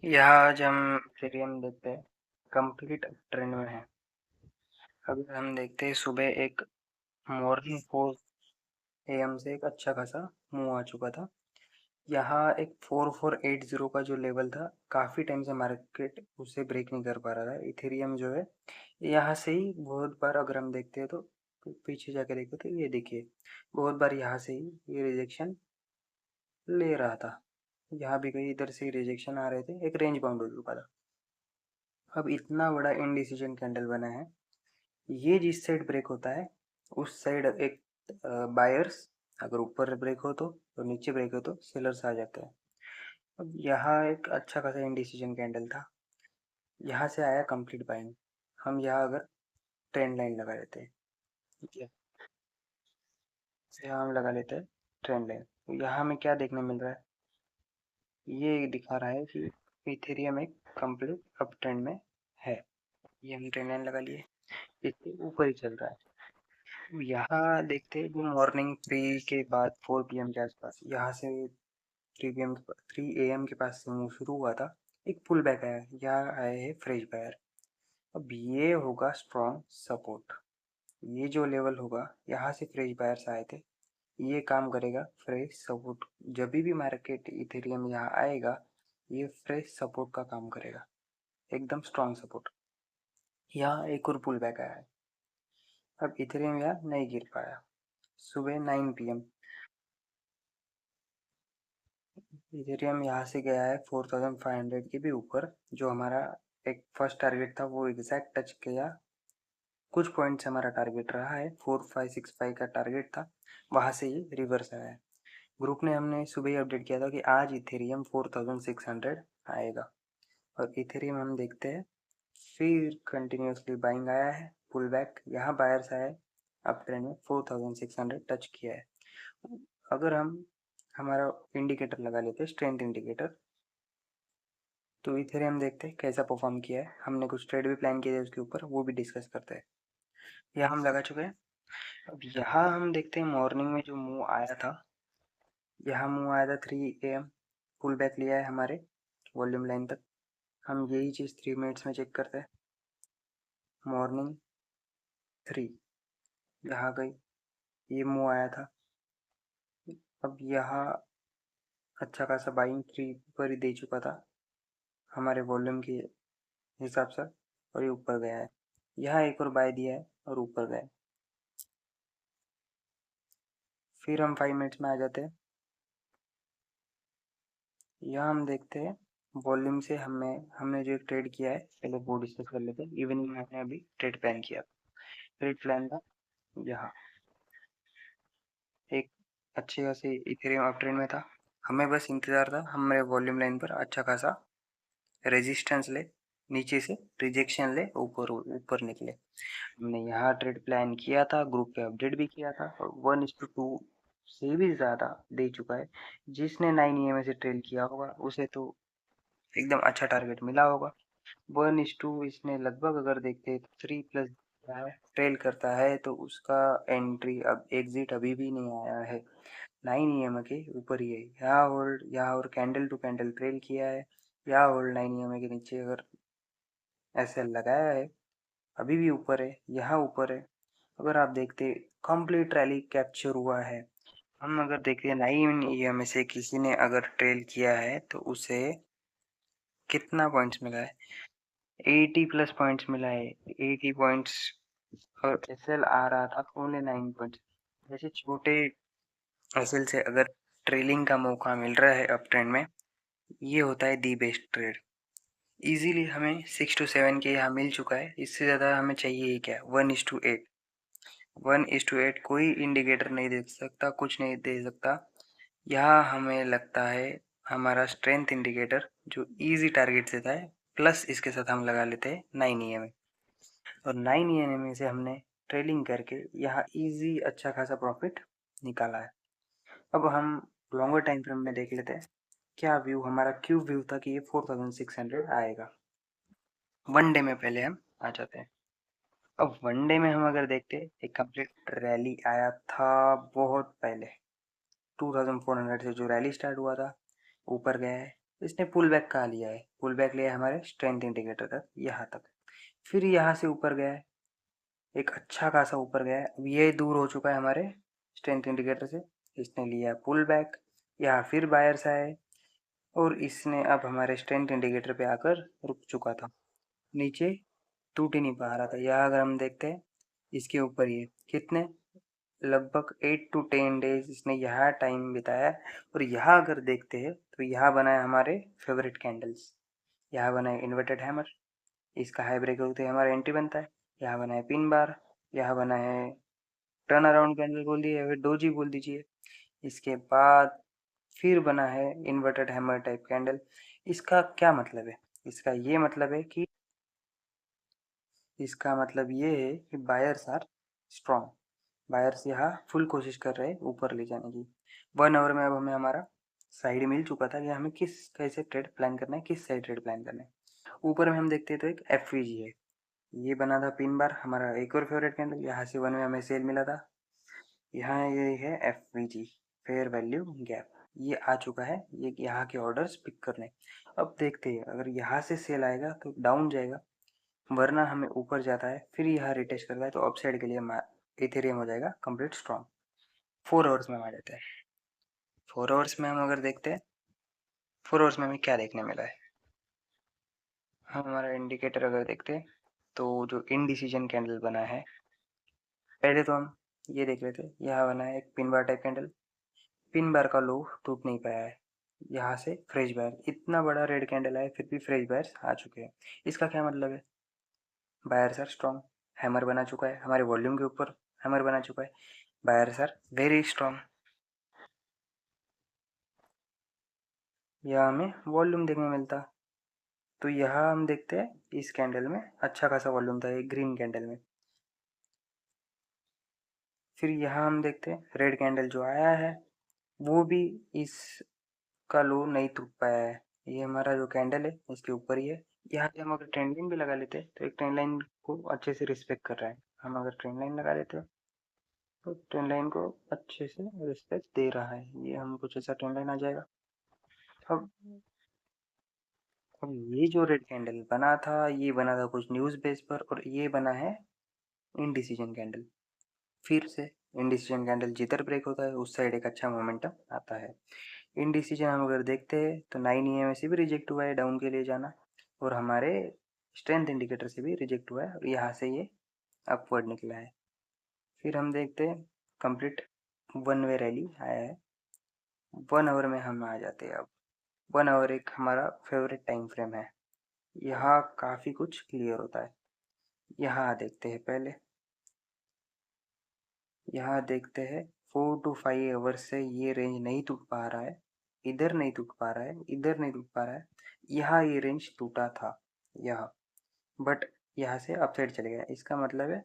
यहाँ आज हम इथेरियम देखते हैं, कंप्लीट ट्रेंड में है। अभी हम देखते हैं सुबह एक मॉर्निंग 4 AM से एक अच्छा खासा मूव आ चुका था। यहाँ एक 4480 का जो लेवल था, काफ़ी टाइम से मार्केट उसे ब्रेक नहीं कर पा रहा था। इथेरियम जो है यहाँ से ही बहुत बार, अगर हम देखते हैं तो पीछे जाके देखते तो ये देखिए, बहुत बार यहाँ से ही ये रिजेक्शन ले रहा था। यहाँ भी कहीं इधर से रिजेक्शन आ रहे थे, एक रेंज बाउंड हो चुका था। अब इतना बड़ा इनडिसीजन कैंडल बना है, ये जिस साइड ब्रेक होता है उस साइड एक बायर्स, अगर ऊपर ब्रेक हो तो नीचे ब्रेक हो तो सेलर्स आ जाते हैं। अब यहाँ एक अच्छा खासा इनडिसीजन कैंडल था, यहाँ से आया कंप्लीट बाइंग। हम यहाँ अगर ट्रेंड लाइन लगा लेते हैं, ठीक है, यहाँ हम लगा लेते हैं ट्रेंड लाइन, तो यहाँ हमें क्या देखने मिल रहा है, ये दिखा रहा है कि इथेरियम एक कंप्लीट अप ट्रेंड में है। ये हम ट्रेंड लाइन लगा लिए, इसके ऊपर ही चल रहा है। यहाँ देखते हैं जो मॉर्निंग 3 के बाद 4 PM के आसपास, यहाँ से 3 AM के पास से मूव शुरू हुआ था, एक पुल बैक आया, यहाँ आए हैं फ्रेश बायर। अब ये होगा स्ट्रॉन्ग सपोर्ट, ये जो लेवल होगा यहाँ से फ्रेश बायर्स आए थे, ये काम करेगा फ्रेश सपोर्ट। जब भी मार्केट इथेरियम यहाँ आएगा, ये फ्रेश सपोर्ट का काम करेगा, एकदम स्ट्रॉन्ग सपोर्ट। यहाँ एक और पुल बैक आया है। अब इथेरियम यहाँ नहीं गिर पाया। सुबह 9 PM इथेरियम यहाँ से गया है 4500 के भी ऊपर, जो हमारा एक फर्स्ट टारगेट था वो एग्जैक्ट टच किया। कुछ पॉइंट से हमारा टारगेट रहा है, 4565 का टारगेट था, वहाँ से ये रिवर्स आया है। ग्रुप ने हमने सुबह ही अपडेट किया था कि आज इथेरियम 4600 आएगा, और इथेरियम हम देखते हैं फिर कंटिन्यूसली बाइंग आया है, पुल बैक, यहाँ बायर्स आया है, अप ट्रेंड में 4600 टच किया है। अगर हम हमारा इंडिकेटर लगा लेते हैं, स्ट्रेंथ इंडिकेटर, तो इथेरियम देखते हैं कैसा परफॉर्म किया है। हमने कुछ ट्रेड भी प्लान किए थे उसके ऊपर, वो भी डिस्कस करते हैं। यहाँ हम लगा चुके हैं। अब यहाँ हम देखते हैं मॉर्निंग में जो मूव आया था, यहाँ मूव आया था 3 AM, पुल बैक लिया है हमारे वॉल्यूम लाइन तक। हम यही चीज़ 3 मिनट्स में चेक करते हैं। मॉर्निंग 3 यहाँ गई, ये मूव आया था। अब यहाँ अच्छा खासा बाइंग 3 पर ही दे चुका था हमारे वॉल्यूम के हिसाब से, और ये ऊपर गया है। यहाँ एक और बाय दिया है और ऊपर गया। फिर हम 5 मिनट्स में आ जाते हैं। यहाँ हम देखते हैं वॉल्यूम से हमने जो एक ट्रेड किया है, पहले वो डिस्कस कर लेते हैं। इवनिंग में हमने अभी ट्रेड प्लान किया, ट्रेड प्लान था यहाँ एक अच्छे खासे इथेरियम अप ट्रेंड में था। हमें बस इंतजार था हमारे वॉल्यूम लाइन पर अच्छा खासा रेजिस्टेंस ले, नीचे से रिजेक्शन ले, ऊपर ऊपर निकले। हमने यहाँ ट्रेड प्लान किया था, ग्रुप पे अपडेट भी किया था, और 1:2 से भी ज़्यादा दे चुका है। जिसने 9 EMA से ट्रेल किया होगा उसे तो एकदम अच्छा टारगेट मिला होगा। 1:2 इसने लगभग, अगर देखते 3+ ट्रेल करता है तो उसका एंट्री, अब एग्जिट अभी भी नहीं आया है, 9 EMA के ऊपर ही है। यहाँ होल्ड, यहाँ और कैंडल टू कैंडल ट्रेल किया है, यहाँ होल्ड 9 EMA के नीचे अगर SL लगाया है, अभी भी ऊपर है, यहाँ ऊपर है। अगर आप देखते कंप्लीट रैली कैप्चर हुआ है। हम अगर देखते हैं 9 EMA से किसी ने अगर ट्रेल किया है तो उसे कितना पॉइंट्स मिला है, 80+ पॉइंट्स मिला है, 80 पॉइंट्स। और SL आ रहा था ओनली 9 पॉइंट्स। जैसे छोटे SL से अगर ट्रेलिंग का मौका मिल रहा है अप ट्रेंड में, ये होता है दी बेस्ट ट्रेड। इजीली हमें 6 to 7 के यहाँ मिल चुका है, इससे ज़्यादा हमें चाहिए ही क्या, 1:8। 1:8 कोई इंडिकेटर नहीं दे सकता, कुछ नहीं दे सकता। यहाँ हमें लगता है हमारा स्ट्रेंथ इंडिकेटर जो इजी टारगेट देता है, प्लस इसके साथ हम लगा लेते हैं 9 EMA, और 9 EMA से हमने ट्रेलिंग करके यहाँ इजी अच्छा खासा प्रॉफिट निकाला है। अब हम लॉन्गर टाइम फ्रेम में देख लेते हैं क्या व्यू, हमारा क्यों व्यू था कि ये 4600 आएगा। वन डे में पहले हम आ जाते हैं। अब वन डे में हम अगर देखते हैं, एक कंप्लीट रैली आया था बहुत पहले, 2400 से जो रैली स्टार्ट हुआ था, ऊपर गया है, इसने पुल बैक कहाँ लिया है, पुल बैक लिया है हमारे स्ट्रेंथ इंडिकेटर तक, यहाँ तक। फिर यहाँ से ऊपर गया है, एक अच्छा खासा ऊपर गया है। अब ये दूर हो चुका है हमारे स्ट्रेंथ इंडिकेटर से, इसने लिया पुल बैक, यहाँ फिर बायर्स आए और इसने अब हमारे स्ट्रेंथ इंडिकेटर पे आकर रुक चुका था, नीचे टूट ही नहीं पा रहा था। यहाँ अगर हम देखते हैं इसके ऊपर ये कितने लगभग 8 to 10 डेज इसने यहाँ टाइम बिताया और यहाँ अगर देखते हैं तो यहाँ बना है हमारे फेवरेट कैंडल्स, यहाँ बना है इन्वर्टेड हैमर, इसका हाई ब्रेक होते ही हमारा एंट्री बनता है। यहाँ बना है पिन बार, यहाँ बना है टर्न अराउंड कैंडल बोल दिए या फिर डोजी बोल दीजिए। इसके बाद फिर बना है इन्वर्टेड हैमर टाइप कैंडल। इसका क्या मतलब है, इसका ये मतलब है कि इसका मतलब ये है कि बायर्स आर स्ट्रॉन्ग, बायर्स यहाँ फुल कोशिश कर रहे हैं ऊपर ले जाने की। 1 आवर में अब हमें हमारा साइड मिल चुका था कि हमें किस कैसे ट्रेड प्लान करना है, किस साइड ट्रेड प्लान करना है। ऊपर में हम देखते हैं तो एक एफ है, ये बना था पिन बार, हमारा एक और फेवरेट कैंडल, यहाँ से 1 में हमें सेल मिला था। यहाँ ये है एफ फेयर वैल्यू गैप, ये आ चुका है, ये यहाँ के ऑर्डर्स पिक करने। अब देखते हैं अगर यहाँ से सेल आएगा तो डाउन जाएगा, वरना हमें ऊपर जाता है फिर यहाँ रिटेस्ट करता है तो अपसाइड के लिए इथेरियम हो जाएगा कंप्लीट स्ट्रॉन्ग। 4 आवर्स में हम आ जाते हैं। 4 आवर्स में हम अगर देखते हैं 4 आवर्स में हमें क्या देखने मिला है, हम हमारा इंडिकेटर अगर देखते हैं तो जो इनडिसीजन कैंडल बना है, पहले तो हम ये देख लेते हैं, यहाँ बना है एक pin bar type candle, pin bar का लो टूट नहीं पाया है, यहाँ से फ्रेश बायर, इतना बड़ा रेड कैंडल है फिर भी फ्रेश बायर्स आ चुके हैं। इसका क्या मतलब है, बायर्स आर स्ट्रॉन्ग, हैमर बना चुका है हमारे वॉल्यूम के ऊपर, हैमर बना चुका है, बायर्स आर वेरी स्ट्रॉन्ग। यह हमें वॉल्यूम देखने मिलता, तो यहाँ हम देखते हैं इस कैंडल में अच्छा खासा वॉल्यूम था एक ग्रीन कैंडल में। फिर यहाँ हम देखते हैं रेड कैंडल जो आया है वो भी इसका लो नहीं टूट पाया है, ये हमारा जो कैंडल है इसके ऊपर ही है। यहाँ पे हम अगर ट्रेंड लाइन भी लगा लेते हैं तो एक ट्रेंड लाइन को अच्छे से रिस्पेक्ट कर रहा है, हम अगर ट्रेंड लाइन लगा लेते हैं तो ट्रेंड लाइन को अच्छे से रिस्पेक्ट दे रहा है, ये हम कुछ ऐसा ट्रेंड लाइन आ जाएगा। अब अब ये जो रेड कैंडल बना था ये बना था कुछ न्यूज़ बेस पर और ये बना है इनडिसीजन कैंडल। फिर से इनडिसीजन कैंडल जिधर ब्रेक होता है उस साइड एक अच्छा मोमेंटम आता है। इनडिसीजन हम अगर देखते हैं तो 9 EM से भी रिजेक्ट हुआ है डाउन के लिए जाना, और हमारे स्ट्रेंथ इंडिकेटर से भी रिजेक्ट हुआ है और यहाँ से ये अपवर्ड निकला है। फिर हम देखते हैं कंप्लीट 1 वे रैली आया है, 1 आवर में हम आ जाते हैं। अब 1 आवर एक हमारा फेवरेट टाइम फ्रेम है, यहाँ काफ़ी कुछ क्लियर होता है। यहाँ देखते हैं पहले, यहाँ देखते हैं 4 to 5 आवर्स से ये रेंज नहीं टूट पा रहा है, इधर नहीं टूट पा रहा है, इधर नहीं टूट पा रहा है, यहाँ ये रेंज टूटा था यहाँ, बट यहाँ से अपसाइड चले गया। इसका मतलब है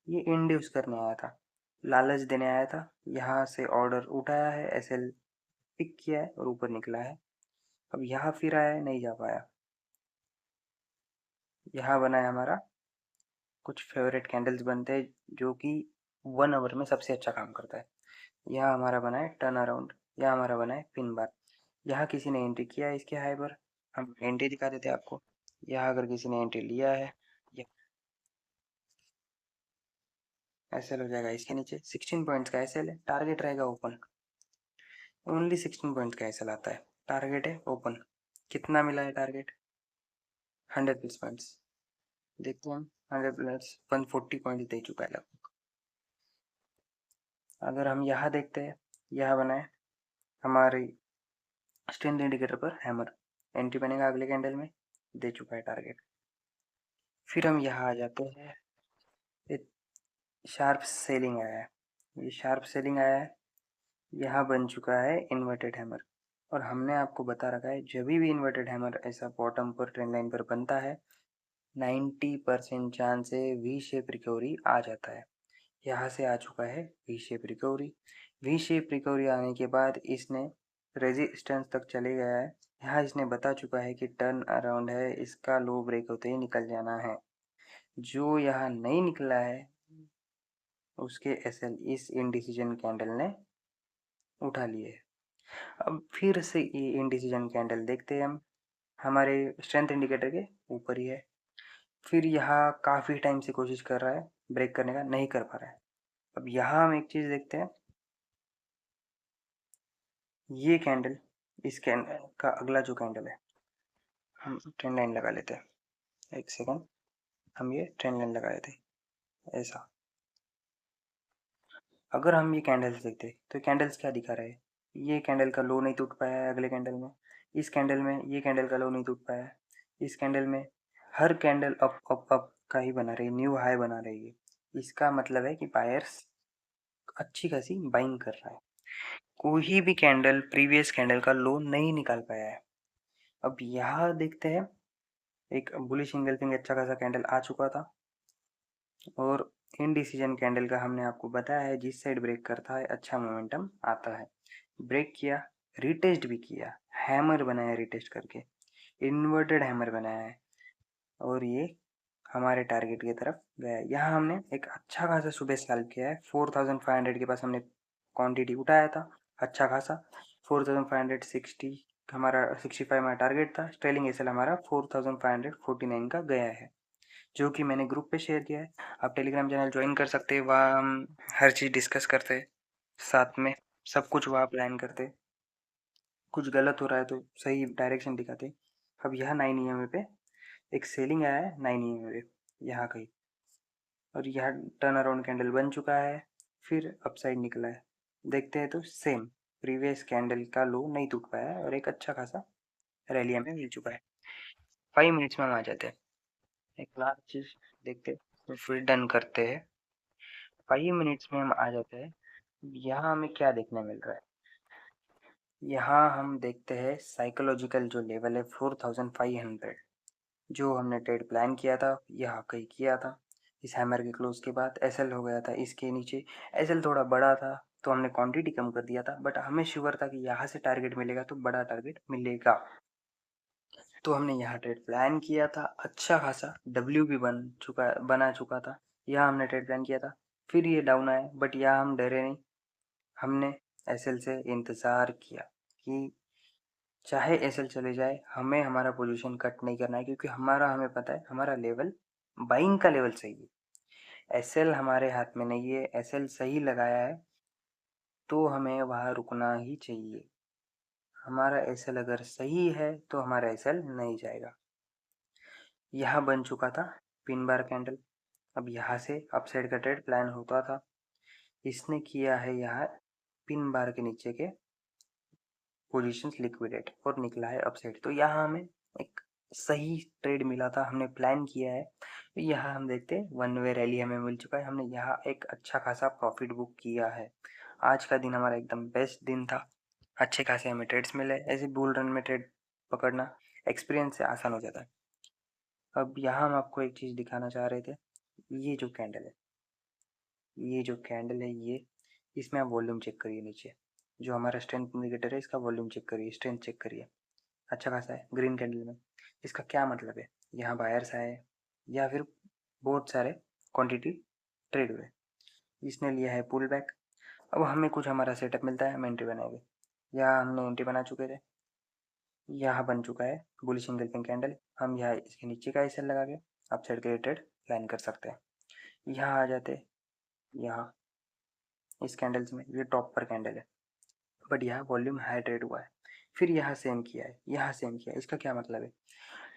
ये इंड्यूस करने आया था, लालच देने आया था, यहाँ से ऑर्डर उठाया है, एसएल पिक किया है और ऊपर निकला है। अब यहाँ फिर आया है, नहीं जा पाया। यहाँ बना है हमारा कुछ फेवरेट कैंडल्स बनते हैं जो कि 1 आवर में सबसे अच्छा काम करता है। यहाँ हमारा बना है टर्न अराउंड, यहाँ हमारा बना है पिन बार, यहाँ किसी ने एंट्री किया है इसके हाई पर, हम एंट्री दिखा देते हैं आपको। यहाँ अगर किसी ने एंट्री लिया है, एसएल हो जाएगा इसके नीचे, 16 पॉइंट्स का एसएल है, टारगेट रहेगा ओपन, ओनली 16 पॉइंट्स का एसएल आता है, टारगेट है ओपन। कितना मिला है टारगेट, 100 प्लस पॉइंट्स, देखते हैं हम 100 प्लस 140 पॉइंट दे चुका है लगभग। अगर हम यहाँ देखते हैं, यहाँ बना है हमारी स्ट्रेंथ इंडिकेटर पर हैमर, एंट्री बनेगा अगले कैंडल में, दे चुका है टारगेट। फिर हम यहाँ आ जाते हैं, एक शार्प सेलिंग आया है, ये शार्प सेलिंग आया है, यहाँ बन चुका है इन्वर्टेड हैमर, और हमने आपको बता रखा है जब भी इन्वर्टेड हैमर ऐसा बॉटम पर ट्रेंड लाइन पर बनता है 90% चांस है वी शेप रिकवरी आ जाता है। यहाँ से आ चुका है V shape recovery, V shape recovery आने के बाद इसने रेजिस्टेंस तक चले गया है, यहाँ इसने बता चुका है कि टर्न अराउंड है, इसका लो ब्रेक होते ही निकल जाना है। जो यहाँ नहीं निकला है उसके एसएल इस इनडिसीजन कैंडल ने उठा लिए। अब फिर से ये इनडिसीजन कैंडल देखते हैं हम, हमारे स्ट्रेंथ इंडिकेटर के ऊपर ही है। फिर यहाँ काफ़ी टाइम से कोशिश कर रहा है ब्रेक करने का, नहीं कर पा रहा है। अब यहाँ हम एक चीज़ देखते हैं, ये कैंडल, इस कैंडल का अगला जो कैंडल है, हम ट्रेंड लाइन लगा लेते हैं। एक सेकंड, हम ये ट्रेंड लाइन लगा लेते हैं ऐसा। अगर हम ये कैंडल्स देखते तो कैंडल्स क्या दिखा रहे हैं, ये कैंडल का लो नहीं टूट पाया है अगले कैंडल में, इस कैंडल में ये कैंडल का लो नहीं टूट पाया है, इस कैंडल में हर कैंडल अप अप अप का ही बना रही, न्यू हाई बना रही है। इसका मतलब है कि बायर्स अच्छी खासी बाइंग कर रहा है। कोई भी कैंडल प्रीवियस कैंडल का लो नहीं निकाल पाया है। अब यहाँ देखते हैं, एक बुलिश इंगल्फिंग अच्छा खासा कैंडल आ चुका था, और इनडिसीजन कैंडल का हमने आपको बताया है जिस साइड ब्रेक करता है अच्छा मोमेंटम आता है। ब्रेक किया, रिटेस्ट भी किया, हैमर बनाया रिटेस्ट करके, इन्वर्टेड हैमर बनाया है, और ये हमारे टारगेट की तरफ गया है। यहाँ हमने एक अच्छा खासा सुबह स्कैल्प किया है, 4500 के पास हमने क्वांटिटी उठाया था अच्छा खासा, 4560 हमारा 65 हमारा टारगेट था। ट्रेलिंग एसएल हमारा 4549 का गया है, जो कि मैंने ग्रुप पे शेयर किया है। आप टेलीग्राम चैनल ज्वाइन कर सकते हैं, वहाँ हम हर चीज़ डिस्कस करते हैं साथ में, सब कुछ वहाँ प्लान करते हैं। कुछ गलत हो रहा है तो सही डायरेक्शन दिखाते हैं। अब यहाँ 9 EMA पे एक सेलिंग आया है 9 EMA पे यहाँ कहीं, और यहाँ टर्न अराउंड कैंडल बन चुका है, फिर अपसाइड निकला है। देखते हैं तो सेम प्रीवियस कैंडल का लो नहीं टूट पाया है, और एक अच्छा खासा रैली हमें मिल चुका है। 5 मिनट्स में हम आ जाते हैं, एक लास्ट चीज़ देखते हैं, तो फिर डन करते हैं। 5 मिनट्स में हम आ जाते हैं। यहाँ हमें क्या देखने मिल रहा है, यहाँ हम देखते हैं साइकोलॉजिकल जो लेवल है 4500, जो हमने ट्रेड प्लान किया था यहाँ कहीं किया था। इस हैमर के क्लोज के बाद एसएल हो गया था इसके नीचे, एसएल थोड़ा बड़ा था तो हमने क्वांटिटी कम कर दिया था, बट हमें श्योर था कि यहाँ से टारगेट मिलेगा तो बड़ा टारगेट मिलेगा, तो हमने यहाँ ट्रेड प्लान किया था। अच्छा खासा डब्ल्यू भी बना चुका था, यहाँ हमने ट्रेड प्लान किया था। फिर ये डाउन आया, बट यहाँ हम डरे नहीं, हमने एसएल से इंतज़ार किया कि चाहे एसएल चले जाए हमें हमारा पोजीशन कट नहीं करना है, क्योंकि हमें पता है हमारा लेवल बाइंग का लेवल सही है। एसएल हमारे हाथ में नहीं है, एसएल सही लगाया है तो हमें वहाँ रुकना ही चाहिए। हमारा एसएल अगर सही है तो हमारा एसएल नहीं जाएगा। यहाँ बन चुका था पिन बार कैंडल, अब यहाँ से अपसाइड का ट्रेड प्लान होता था, इसने किया है यहाँ पिन बार के नीचे के पोजीशंस लिक्विडेट और निकला है अपसाइड, तो यहाँ हमें एक सही ट्रेड मिला था, हमने प्लान किया है। यहाँ हम देखते हैं वन वे रैली हमें मिल चुका है, हमने यहाँ एक अच्छा खासा प्रॉफिट बुक किया है। आज का दिन हमारा एकदम बेस्ट दिन था, अच्छे खासे हमें ट्रेड्स मिले। ऐसे बुल रन में ट्रेड पकड़ना एक्सपीरियंस से आसान हो जाता है। अब यहाँ हम आपको एक चीज़ दिखाना चाह रहे थे, ये जो कैंडल है, ये जो कैंडल है ये, इसमें आप वॉल्यूम चेक करिए नीचे, जो हमारा स्ट्रेंथ इंडिकेटर है इसका वॉल्यूम चेक करिए, स्ट्रेंथ चेक करिए, अच्छा खासा है ग्रीन कैंडल में। इसका क्या मतलब है, यहाँ बायर्स आए या फिर बहुत सारे क्वांटिटी ट्रेड हुए, इसने लिया है पुल बैक। अब हमें कुछ हमारा सेटअप मिलता है, हम एंट्री बनाएंगे। यहाँ हमने एंट्री बना चुके थे, यहाँ बन चुका है बुलिश इंगल्फिंग कैंडल, हम यहाँ इसके नीचे का एसएल लगा के अप साइड के ट्रेड प्लान कर सकते हैं। यहाँ आ जाते, यहाँ इस कैंडल्स में ये टॉप पर कैंडल है, बट यहाँ वॉल्यूम हाई ट्रेड हुआ है। फिर यहाँ सेम किया है, यहाँ सेम किया है, इसका क्या मतलब है,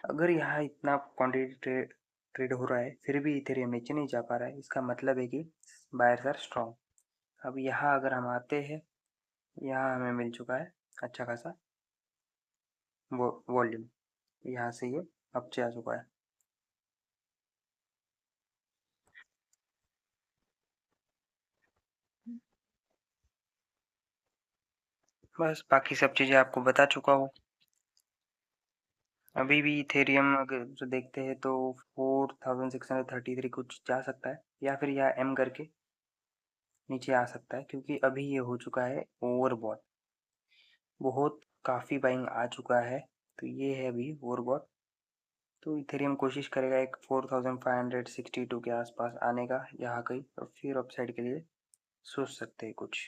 अगर यहाँ इतना क्वांटिटी ट्रेड ट्रेड हो रहा है फिर भी इथेरियम नीचे नहीं जा पा रहा है, इसका मतलब है कि बायर्स आर स्ट्रॉन्ग। अब यहाँ अगर हम आते हैं, यहाँ हमें मिल चुका है अच्छा खासा वो वॉल्यूम, यहाँ से ये अपचे आ चुका है। बस बाकी सब चीज़ें आपको बता चुका हूँ। अभी भी इथेरियम अगर जो देखते हैं तो 4633 कुछ जा सकता है, या फिर यहाँ एम करके नीचे आ सकता है, क्योंकि अभी ये हो चुका है ओवरबॉट, बहुत काफ़ी बाइंग आ चुका है, तो ये है अभी ओवरबॉट। तो इथेरियम कोशिश करेगा एक 4562 के आसपास आने का यहाँ कहीं, और फिर अपसाइड के लिए सोच सकते हैं कुछ।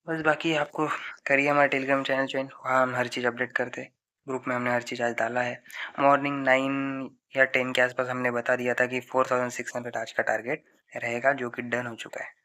बस बाकी आपको करिए हमारा टेलीग्राम चैनल ज्वाइन, वहाँ हम हर चीज़ अपडेट करते हैं। ग्रुप में हमने हर चीज़ आज डाला है। मॉर्निंग 9 या 10 के आसपास हमने बता दिया था कि 4600 आज का टारगेट रहेगा, जो कि डन हो चुका है।